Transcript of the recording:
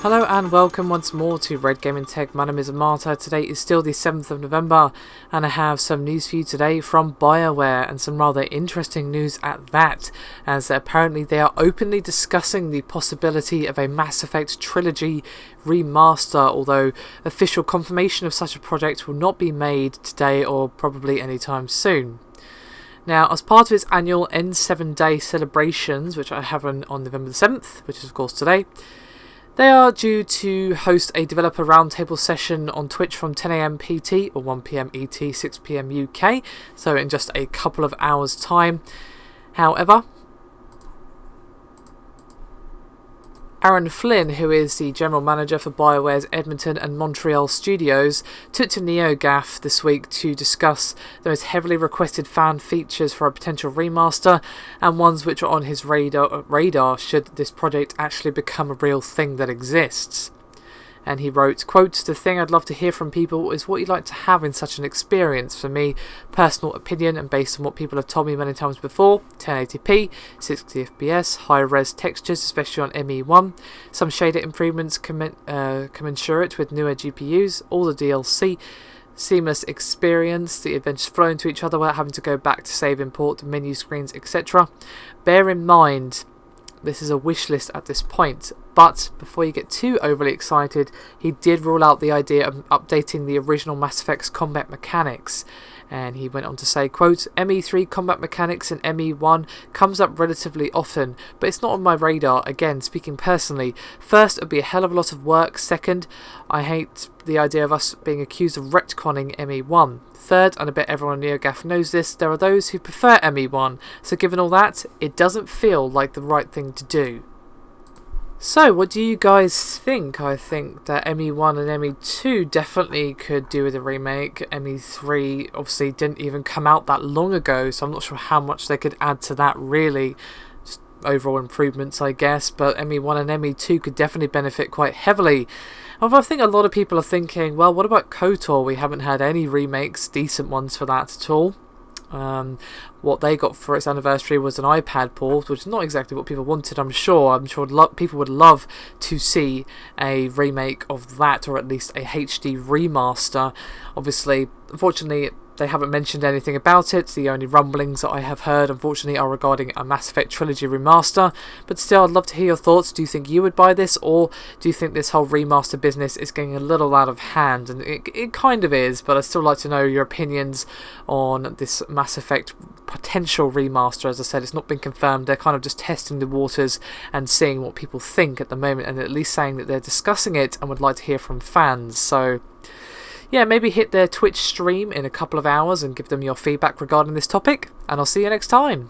Hello and welcome once more to Red Gaming Tech. My name is Marta. Today is still the 7th of November and I have some news for you today from Bioware, and some rather interesting news at that, as apparently they are openly discussing the possibility of a Mass Effect Trilogy remaster, although official confirmation of such a project will not be made today or probably anytime soon. Now, as part of its annual N7 Day celebrations, which I have on November the 7th, which is of course today, they are due to host a developer roundtable session on Twitch from 10 AM PT or 1 PM ET, 6 PM UK, so in just a couple of hours' time. However, Aaron Flynn, who is the general manager for Bioware's Edmonton and Montreal studios, took to NeoGAF this week to discuss the most heavily requested fan features for a potential remaster, and ones which are on his radar should this project actually become a real thing that exists. And he wrote, quote, "The thing I'd love to hear from people is what you'd like to have in such an experience. For me, personal opinion and based on what people have told me many times before, 1080p, 60 FPS, high-res textures, especially on ME1, some shader improvements commensurate with newer GPUs, all the DLC, seamless experience, the adventures flow into each other without having to go back to save, import, menu screens, etc. Bear in mind, this is a wish list at this point, but before you get too overly excited, he did rule out the idea of updating the original Mass Effect's combat mechanics. And he went on to say, quote, ME3 combat mechanics in ME1 comes up relatively often, but it's not on my radar. Again, speaking personally, first, it would be a hell of a lot of work. Second, I hate the idea of us being accused of retconning ME1. Third, and I bet everyone on NeoGAF knows this, there are those who prefer ME1, so given all that, it doesn't feel like the right thing to do. So, what do you guys think? I think that ME1 and ME2 definitely could do with a remake. ME3 obviously didn't even come out that long ago, so I'm not sure how much they could add to that really. Just overall improvements, I guess, but ME1 and ME2 could definitely benefit quite heavily. Although I think a lot of people are thinking, well, what about KOTOR? We haven't had any remakes, decent ones for that at all. What they got for its anniversary was an iPad port, which is not exactly what people wanted. I'm sure people would love to see a remake of that, or at least a HD remaster. Obviously, unfortunately, they haven't mentioned anything about it. The only rumblings that I have heard, unfortunately, are regarding a Mass Effect Trilogy remaster. But still, I'd love to hear your thoughts. Do you think you would buy this, or do you think this whole remaster business is getting a little out of hand? And it kind of is, but I'd still like to know your opinions on this Mass Effect potential remaster. As I said, it's not been confirmed. They're kind of just testing the waters and seeing what people think at the moment, and at least saying that they're discussing it and would like to hear from fans. So yeah, maybe hit their Twitch stream in a couple of hours and give them your feedback regarding this topic, and I'll see you next time.